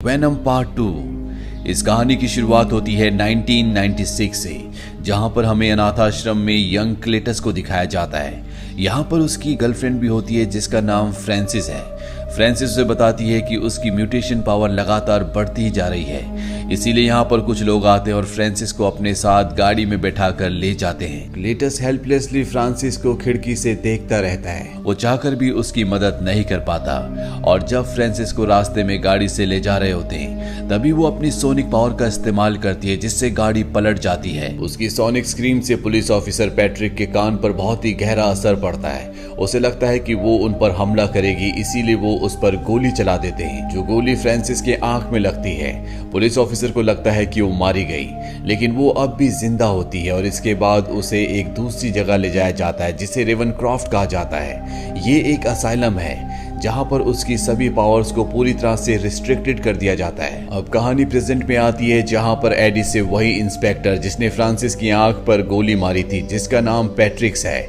Venom part 2। इस कहानी की शुरुआत होती है 1996 से, जहां पर हमें अनाथाश्रम में यंग क्लेटस को दिखाया जाता है। यहाँ पर उसकी गर्लफ्रेंड भी होती है जिसका नाम फ्रांसिस है। फ्रांसिस उसे बताती है कि उसकी म्यूटेशन पावर लगातार बढ़ती ही जा रही है, इसीलिए यहाँ पर कुछ लोग आते हैं और फ्रांसिस को अपने साथ गाड़ी में बैठा कर ले जाते हैं। क्लेटस हेल्पलेसली फ्रांसिस को खिड़की से देखता रहता है। वो चाहकर भी उसकी मदद नहीं कर पाता और जब फ्रांसिस को रास्ते में गाड़ी से ले जा रहे होते हैं तभी वो अपनी सोनिक पावर का इस्तेमाल करती है, जिससे गाड़ी पलट जाती है। उसकी सोनिक स्क्रीम से पुलिस ऑफिसर पैट्रिक के कान पर बहुत ही गहरा असर पड़ता है। उसे लगता है कि वो उन पर हमला करेगी, इसीलिए वो उस पर गोली चला देते हैं, जो गोली फ्रांसिस के आंख में लगती है। पुलिस ऑफिसर को लगता है कि वो मारी गई, लेकिन वो अब भी जिंदा होती है और इसके बाद उसे एक दूसरी जगह ले जाया जाता है जिसे रेवनक्रॉफ्ट कहा जाता है। ये एक असाइलम है जहां पर उसकी सभी पावर्स को पूरी तरह से रिस्ट्रिक्टेड कर दिया जाता है। अब कहानी प्रेजेंट में आती है जहां पर एडी से वही इंस्पेक्टर जिसने फ्रांसिस की आंख पर गोली मारी थी, जिसका नाम पैट्रिक्स है,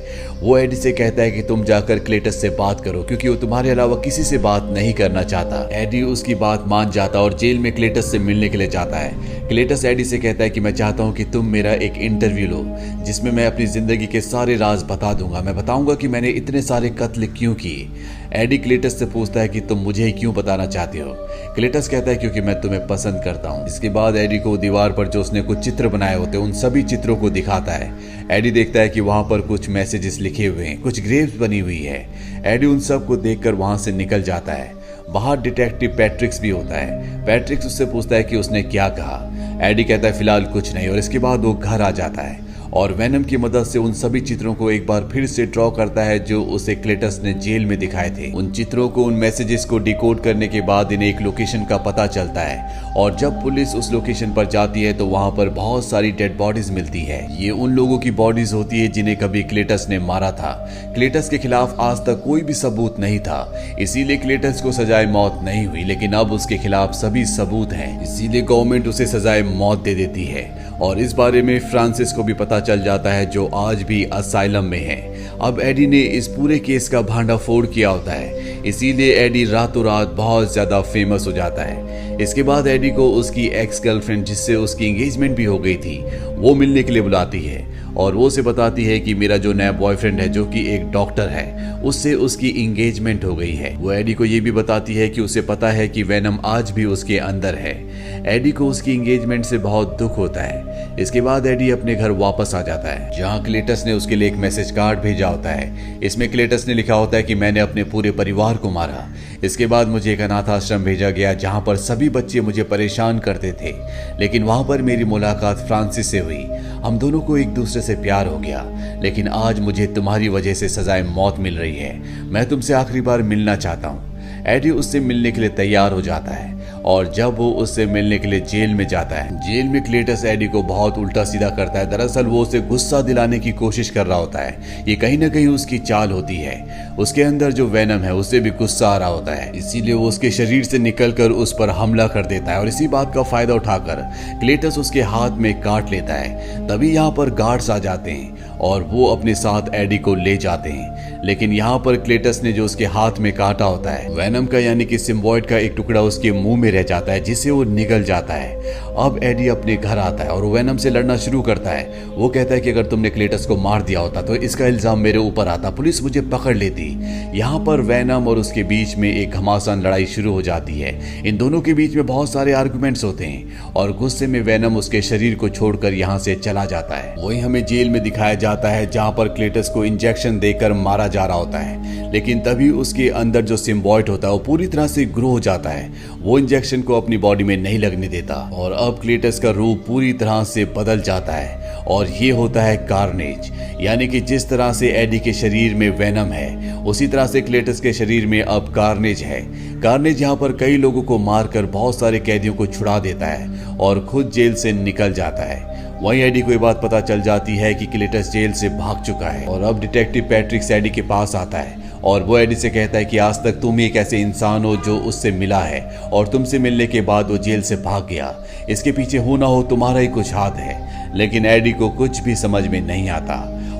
वो एडी से कहता है कि तुम जाकर क्लेटस से बात करो, क्योंकि वो तुम्हारे अलावा किसी से बात नहीं करना चाहता। एडी उसकी बात मान जाता और जेल में क्लेटस से मिलने के लिए जाता है। क्लेटस एडी से कहता है कि मैं चाहता हूँ कि तुम मेरा एक इंटरव्यू लो, जिसमें मैं अपनी जिंदगी के सारे राज बता दूंगा। मैं बताऊंगा कि मैंने इतने सारे कत्ल क्यों किए। एडी क्लेटस से पूछता है कि तुम मुझे क्यों बताना चाहते हो। क्लेटस कहता है क्योंकि मैं तुम्हें पसंद करता हूँ। इसके बाद एडी को दीवार पर जो उसने कुछ चित्र बनाए होते हैं उन सभी चित्रों को दिखाता है। एडी देखता है कि वहां पर कुछ मैसेजेस लिखे हुए हैं, कुछ ग्रेव्स बनी हुई है। एडी उन सब को देखकर वहां से निकल जाता है। बाहर डिटेक्टिव पैट्रिक्स भी होता है। पैट्रिक्स उससे पूछता है कि उसने क्या कहा। एडी कहता है फिलहाल कुछ नहीं, और इसके बाद वो घर आ जाता है और वेनम की मदद से उन सभी चित्रों को एक बार फिर से ड्रॉ करता है जो उसे क्लेटस ने जेल में दिखाए थे। उन चित्रों को, उन मैसेजेस को डिकोड करने के बाद इन्हें एक लोकेशन का पता चलता है और जब पुलिस उस लोकेशन पर जाती है तो वहां पर बहुत सारी डेड बॉडीज मिलती है। ये उन लोगों की बॉडीज होती है जिन्हें कभी क्लेटस ने मारा था। क्लेटस के खिलाफ आज तक कोई भी सबूत नहीं था, इसीलिए क्लेटस को सजाए मौत नहीं हुई, लेकिन अब उसके खिलाफ सभी सबूत हैं, इसीलिए गवर्नमेंट उसे सजाए मौत दे देती है। और इस बारे में फ्रांसिस को भी पता चल जाता है, जो आज भी असाइलम में है। अब एडी ने इस पूरे केस का भांडाफोड़ किया होता है, इसीलिए एडी रातों रात बहुत ज्यादा फेमस हो जाता है। इसके बाद एडी को उसकी एक्स गर्लफ्रेंड, जिससे उसकी एंगेजमेंट भी हो गई थी, वो मिलने के लिए बुलाती है और वो उसे बताती है कि मेरा जो नया बॉयफ्रेंड है, जो कि एक डॉक्टर है, उससे उसकी एंगेजमेंट हो गई है। वो एडी को ये भी बताती है कि उसे पता है कि वेनम आज भी उसके अंदर है। एडी को उसकी एंगेजमेंट से बहुत दुख होता है। इसके बाद एडी अपने घर वापस आ जाता है, जहां क्लेटस ने उसके लिए एक मैसेज कार्ड भेजा होता है। इसमें क्लेटस ने लिखा होता है कि मैंने अपने पूरे परिवार को मारा। इसके बाद मुझे एक अनाथ आश्रम भेजा गया जहां पर सभी बच्चे मुझे परेशान करते थे, लेकिन वहां पर मेरी मुलाकात फ्रांसिस से हुई। हम दोनों को एक दूसरे से प्यार हो गया, लेकिन आज मुझे तुम्हारी वजह से सजाए मौत मिल रही है। मैं तुमसे आखिरी बार मिलना चाहता हूँ। एडी उससे मिलने के लिए तैयार हो जाता है और जब वो उससे मिलने के लिए जेल में जाता है, जेल में क्लेटस एडी को बहुत उल्टा सीधा करता है। दरअसल वो उसे गुस्सा दिलाने की कोशिश कर रहा होता है। ये कहीं ना कहीं उसकी चाल होती है। उसके अंदर जो वेनम है उसे भी गुस्सा आ रहा होता है, इसीलिए वो उसके शरीर से निकलकर उस पर हमला कर देता है और इसी बात का फायदा उठाकर क्लेटस उसके हाथ में काट लेता है। तभी यहाँ पर गार्ड्स आ जाते हैं और वो अपने साथ एडी को ले जाते हैं, लेकिन यहाँ पर क्लेटस ने जो उसके हाथ में काटा होता है, वेनम का यानी कि सिम्बॉयड का एक टुकड़ा उसके मुंह में रह जाता है, जिससे वो निगल जाता है। अब एडी अपने घर आता है और वेनम से लड़ना शुरू करता है। वो कहता है कि अगर तुमने क्लेटस को मार दिया होता तो इसका इल्जाम मेरे ऊपर आता, पुलिस मुझे पकड़ लेती। यहाँ पर वेनम और उसके बीच में एक घमासान लड़ाई शुरू हो जाती है। इन दोनों के बीच में बहुत सारे आर्गुमेंट्स होते हैं और गुस्से में वेनम उसके शरीर को छोड़कर यहाँ से चला जाता है। वही हमें जेल में दिखाया जाता है जहाँ पर क्लेटस को इंजेक्शन देकर मारा जा रहा होता है, लेकिन तभी उसके अंदर जो सिम्बॉयड होता है वो पूरी तरह से ग्रो हो जाता है। वो इंजेक्शन को अपनी बॉडी में नहीं लगने देता और अब क्लेटस का रूप पूरी तरह से बदल जाता है और ये होता है कार्नेज। यानी कि जिस तरह से एडी के शरीर में वेनम है, उसी तरह से क्लेटस के शरीर में अब कार्नेज है। कार्नेज यहाँ पर कई लोगों को मारकर बहुत सारे कैदियों को छुड़ा देता है और खुद जेल से निकल जाता है। वहीं एडी को ये बात पता चल जाती है कि क्लेटस जेल से भाग चुका है और अब डिटेक्टिव पैट्रिक्स एडी के पास आता है और वो एडी से कहता है कि आज तक तुम एक ऐसे इंसान हो जो उससे मिला है और तुमसे मिलने के बाद वो जेल से भाग गया। इसके पीछे हो ना हो तुम्हारा ही कुछ हाथ है। लेकिन एडी को कुछ भी समझ में नहीं आता।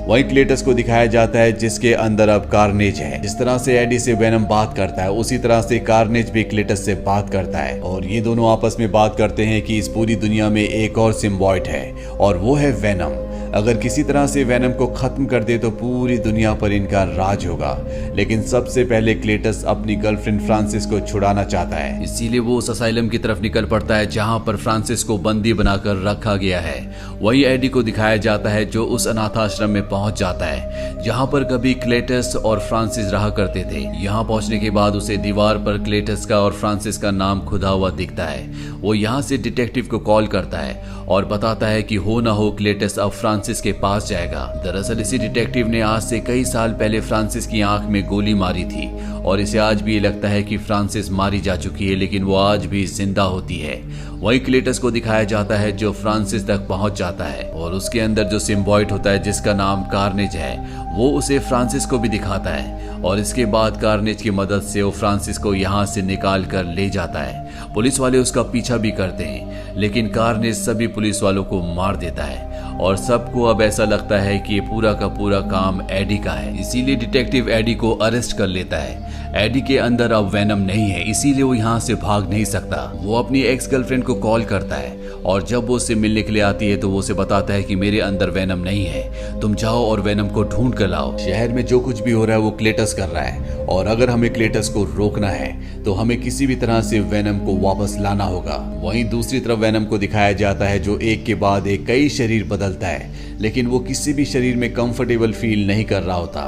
वहीं क्लेटस को दिखाया जाता है जिसके अंदर अब कार्नेज है। जिस तरह से एडी से वेनम बात करता है उसी तरह से कार्नेज भी क्लेटस से बात करता है और ये दोनों आपस में बात करते हैं कि इस पूरी दुनिया में एक और सिम्बायोट है और वो है वेनम। अगर किसी तरह से वेनम को खत्म कर दे तो पूरी दुनिया पर इनका राज होगा। लेकिन सबसे पहले क्लेटस अपनी गर्लफ्रेंड फ्रांसिस को छुड़ाना चाहता है, इसीलिए वो उस असाइलम की तरफ निकल पड़ता है जहां पर फ्रांसिस को बंदी बनाकर रखा गया है। वही एडी को दिखाया जाता है जो उस अनाथाश्रम में पहुंच जाता है जहां पर कभी क्लेटस और फ्रांसिस रहा करते थे। यहां पहुंचने के बाद उसे दीवार पर क्लेटस का और फ्रांसिस का नाम खुदा हुआ दिखता है। वो यहां से डिटेक्टिव को कॉल करता है और बताता है कि हो ना हो क्लेटस अब फ्रांसिस के पास जाएगा। दरअसल इसी डिटेक्टिव ने आज से कई साल पहले फ्रांसिस की आंख में गोली मारी थी और इसे आज भी ये लगता है कि फ्रांसिस मारी जा चुकी है, लेकिन वो आज भी जिंदा होती है। वही क्लेटस को दिखाया जाता है जो फ्रांसिस तक पहुंच जाता है और उसके अंदर जो सिम्बायोट होता है जिसका नाम कार्नेज है वो उसे फ्रांसिस को भी दिखाता है और इसके बाद कार्नेज की मदद से वो फ्रांसिस को यहाँ से निकाल कर ले जाता है। पुलिस वाले उसका पीछा भी करते हैं लेकिन कार्नेज सभी पुलिस वालों को मार देता है और सबको अब ऐसा लगता है कि ये पूरा का पूरा काम एडी का है, इसीलिए डिटेक्टिव एडी को अरेस्ट कर लेता है। एडी के अंदर अब वेनम नहीं है इसीलिए वो यहाँ से भाग नहीं सकता। वो अपनी एक्स गर्लफ्रेंड को कॉल करता है और जब वो उससे मिलने के लिए आती है तो वो उसे बताता है कि मेरे अंदर वेनम नहीं है, तुम जाओ और वेनम को ढूंढ कर लाओ। शहर में जो कुछ भी हो रहा है वो क्लेटस कर रहा है और अगर हमें क्लेटस को रोकना है तो हमें किसी भी तरह से वेनम को वापस लाना होगा। वहीं दूसरी तरफ वेनम को दिखाया जाता है जो एक के बाद एक कई शरीर बदलता है लेकिन वो किसी भी शरीर में कंफर्टेबल फील नहीं कर रहा होता।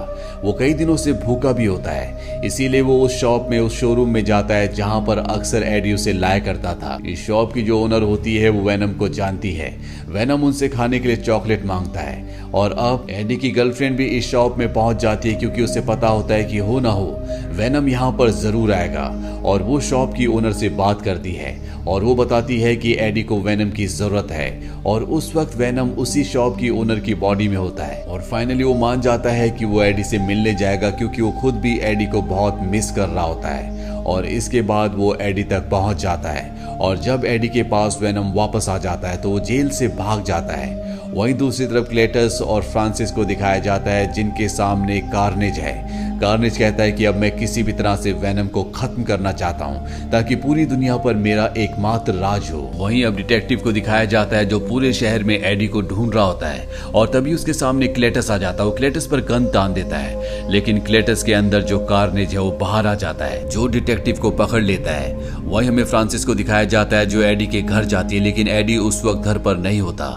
वो कई दिनों से भूखा भी होता है इसीलिए वो उस शॉप में उस शोरूम में जाता है जहां पर अक्सर एडी उसे लाया करता था। इस शॉप की जो ओनर होती है वो वेनम को जानती है। वेनम उनसे खाने के लिए चॉकलेट मांगता है और अब एडी की गर्लफ्रेंड भी इस शॉप में पहुंच जाती है क्योंकि उसे पता होता है कि हो ना हो वेनम यहाँ पर जरूर आएगा और वो शॉप की ओनर से बात करती है और वो बताती है कि एडी को वेनम की जरूरत है और उस वक्त वेनम उसी शॉप की ओनर की बॉडी में होता है और फाइनली वो मान जाता है कि वो एडी से मिलने जाएगा क्योंकि वो खुद भी एडी को बहुत मिस कर रहा होता है। और इसके बाद वो एडी तक पहुंच जाता है और जब एडी के पास वेनम वापस आ जाता है तो वो जेल से भाग जाता है। वहीं दूसरी तरफ क्लेटस और फ्रांसिस को दिखाया जाता है जिनके सामने कार्नेज है। कार्नेज कहता है कि अब मैं किसी भी तरह से वेनम को खत्म करना चाहता हूं ताकि पूरी दुनिया पर मेरा एकमात्र राज हो। वहीं अब डिटेक्टिव को दिखाया जाता है जो पूरे शहर में एडी को ढूंढ रहा होता है और तभी उसके सामने क्लेटस आ जाता है। वो क्लेटस पर गन तान देता है लेकिन क्लेटस के अंदर जो कार्नेज है वो बाहर आ जाता है जो डिटेक्टिव को पकड़ लेता है। वहीं हमें फ्रांसिस को दिखाया जाता है जो एडी के घर जाती है लेकिन एडी उस वक्त घर पर नहीं होता।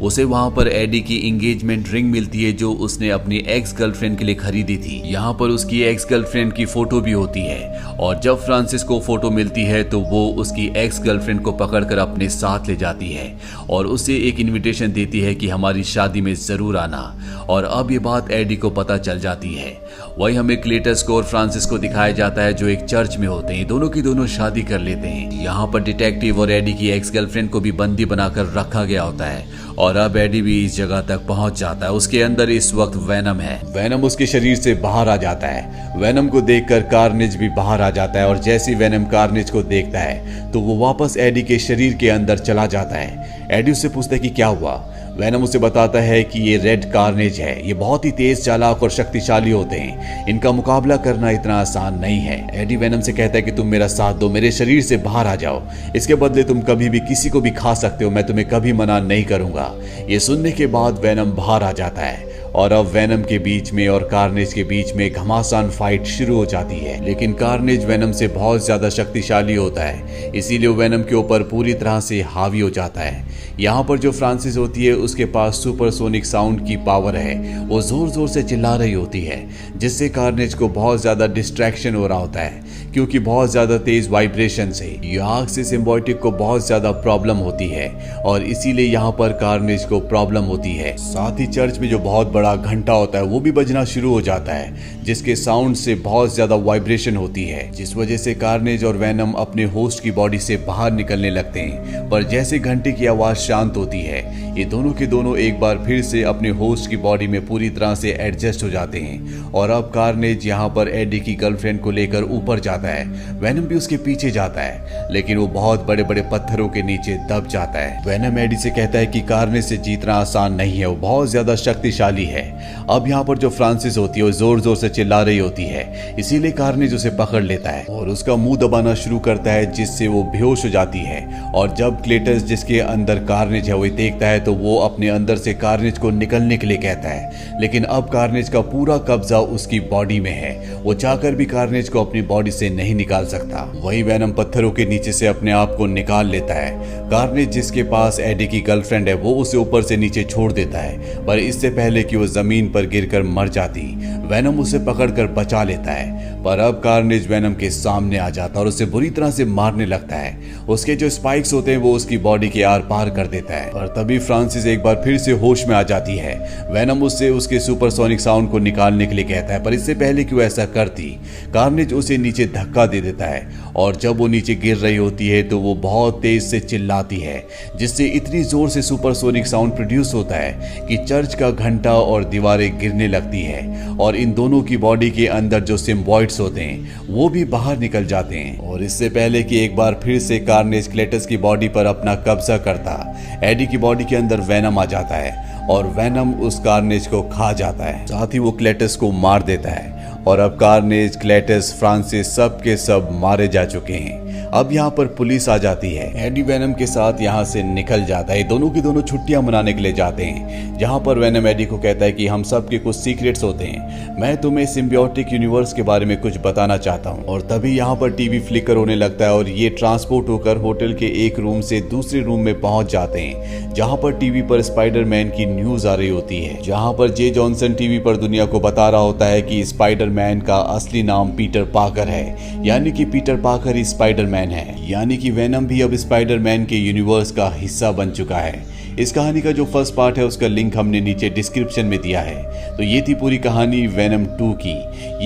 उसे वहां पर एडी की एंगेजमेंट रिंग मिलती है जो उसने अपनी एक्स गर्लफ्रेंड के लिए खरीदी थी। यहाँ पर उसकी एक्स गर्लफ्रेंड की फोटो भी होती है और जब फ्रांसिस को फोटो मिलती है तो वो उसकी एक्स गर्लफ्रेंड को पकड़कर अपने साथ ले जाती है और उसे एक इनविटेशन देती है कि हमारी शादी में जरूर आना। और अब ये बात एडी को पता चल जाती है। वही हमें क्लेटस को और फ्रांसिस को दिखाया जाता है जो एक चर्च में होते हैं। दोनों की दोनों शादी कर लेते हैं। यहाँ पर डिटेक्टिव और एडी की एक्स गर्लफ्रेंड को भी बंदी बनाकर रखा गया होता है और अब एडी भी इस जगह तक पहुंच जाता है। उसके अंदर इस वक्त वेनम है। वेनम उसके शरीर से बाहर आ जाता है। वेनम को देखकर कार्नेज भी बाहर आ जाता है और जैसे ही वेनम कार्नेज को देखता है तो वो वापस एडी के शरीर के अंदर चला जाता है। एडी उससे पूछता है कि क्या हुआ। वेनम उसे बताता है कि ये रेड कार्नेज है, ये बहुत ही तेज चालाक और शक्तिशाली होते हैं, इनका मुकाबला करना इतना आसान नहीं है। एडी वेनम से कहता है कि तुम मेरा साथ दो, मेरे शरीर से बाहर आ जाओ, इसके बदले तुम कभी भी किसी को भी खा सकते हो, मैं तुम्हें कभी मना नहीं करूंगा। ये सुनने के बाद वेनम बाहर आ जाता है और अब वेनम के बीच में और कार्नेज के बीच में घमासान फाइट शुरू हो जाती है। लेकिन कार्नेज वेनम से बहुत ज्यादा शक्तिशाली होता है, इसीलिए वेनम के ऊपर पूरी तरह से हावी हो जाता है। यहाँ पर जो फ्रांसिस होती है उसके पास सुपरसोनिक साउंड की पावर है, वो जोर जोर से चिल्ला रही होती है जिससे कार्नेज को बहुत ज्यादा डिस्ट्रैक्शन हो रहा होता है क्योंकि बहुत ज्यादा तेज वाइब्रेशन से ये आग से सिम्बायोटिक को बहुत ज्यादा प्रॉब्लम होती है और इसीलिए यहाँ पर कार्नेज को प्रॉब्लम होती है। साथ ही चर्च में जो बहुत बड़ा घंटा होता है वो भी बजना शुरू हो जाता है जिसके साउंड से बहुत ज्यादा वाइब्रेशन होती है, जिस वजह से कार्नेज और वेनम अपने होस्ट की बॉडी से बाहर निकलने लगते हैं। पर जैसे घंटे की आवाज शांत होती है ये दोनों के दोनों एक बार फिर से अपने होस्ट की बॉडी में पूरी तरह से एडजस्ट हो जाते हैं और अब कार्नेज यहाँ पर एडी की गर्लफ्रेंड को लेकर ऊपर जाता जाता है, वेनम भी उसके पीछे जाता है, लेकिन वो बहुत बड़े बड़े पत्थरों के नीचे दब जाता है। वेनम एडी से कहता है कि कार्नेज से जीतना आसान नहीं है, वो बहुत ज्यादा शक्तिशाली है। अब यहाँ पर जो फ्रांसिस होती है वो जोर जोर से चिल्ला रही होती है, इसीलिए कार्नेज उसे पकड़ लेता है और उसका मुंह दबाना शुरू करता है, जिससे वो बेहोश हो जाती है। और जब क्लेटस जिसके अंदर कार्नेज है वो देखता है तो वो अपने अंदर से कार्नेज को निकलने के लिए कहता है, लेकिन अब कार्नेज का पूरा कब्जा उसकी बॉडी में है। वो चाहकर भी कार्नेज को अपनी बॉडी से नहीं निकाल सकता। वही वेनम पत्थरों के नीचे से अपने आप को निकाल लेता है। कार्नेज जिसके पास एडी की गर्लफ्रेंड है वो उसे ऊपर से नीचे छोड़ देता है, पर इससे पहले कि वो जमीन पर गिरकर मर जाती, वेनम उसे पकड़कर बचा लेता है। पर अब कार्नेज वेनम के सामने आ जाता है और उसे बुरी तरह से मारने लगता है। उसके जो स्पाइक्स होते हैं वो उसकी बॉडी के आर पार कर देता है। पर तभी फ्रांसिस एक बार फिर से होश में आ जाती है। वेनम उससे उसके सुपरसोनिक साउंड को निकालने के लिए कहता है, पर इससे पहले कि वो ऐसा करती, कार्नेज उसे नीचे धक्का दे देता है और जब वो नीचे गिर रही होती है तो वो बहुत तेज से चिल्लाती है, जिससे इतनी जोर से सुपरसोनिक साउंड प्रोड्यूस होता है कि चर्च का घंटा और दीवारें गिरने लगती है और इन दोनों की बॉडी के अंदर जो सिम्बॉइड्स होते हैं वो भी बाहर निकल जाते हैं। और इससे पहले कि एक बार फिर से कार्नेज क्लेटस की बॉडी पर अपना कब्जा करता, एडी की बॉडी के अंदर वेनम आ जाता है और वेनम उस कार्नेज को खा जाता है, साथ ही वो क्लेटस को मार देता है। और अब कार्नेज, क्लेटस, फ्रांसिस सब के सब मारे जा चुके हैं। अब यहाँ पर पुलिस आ जाती है। एडी वेनम के साथ यहाँ से निकल जाता है। दोनों की दोनों छुट्टियां मनाने के लिए जाते हैं, जहाँ पर वेनम एडी को कहता है कि हम सब के कुछ सीक्रेट्स होते हैं, मैं तुम्हें सिम्बियोटिक यूनिवर्स के बारे में कुछ बताना चाहता हूँ। और तभी यहाँ पर टीवी फ्लिकर होने लगता है और ये ट्रांसपोर्ट होकर होटल के एक रूम से दूसरे रूम में पहुंच जाते हैं, जहाँ पर टीवी पर स्पाइडरमैन की न्यूज आ रही होती है। जहाँ पर जे जॉनसन टीवी पर दुनिया को बता रहा होता है कि स्पाइडरमैन का असली नाम पीटर पार्कर है, यानी कि पीटर पार्कर ही स्पाइडरमैन है, यानी कि वेनम भी अब स्पाइडरमैन के यूनिवर्स का हिस्सा बन चुका है। इस कहानी का जो फर्स्ट पार्ट है उसका लिंक हमने नीचे डिस्क्रिप्शन में दिया है। तो ये थी पूरी कहानी वेनम 2 की।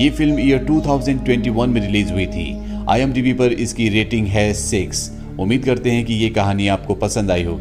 ये फिल्म ईयर 2021 में रिलीज हुई थी। IMDb पर इसकी रेटिंग है 6। उम्मीद करते हैं कि ये कहानी आपको पसंद आई होगी।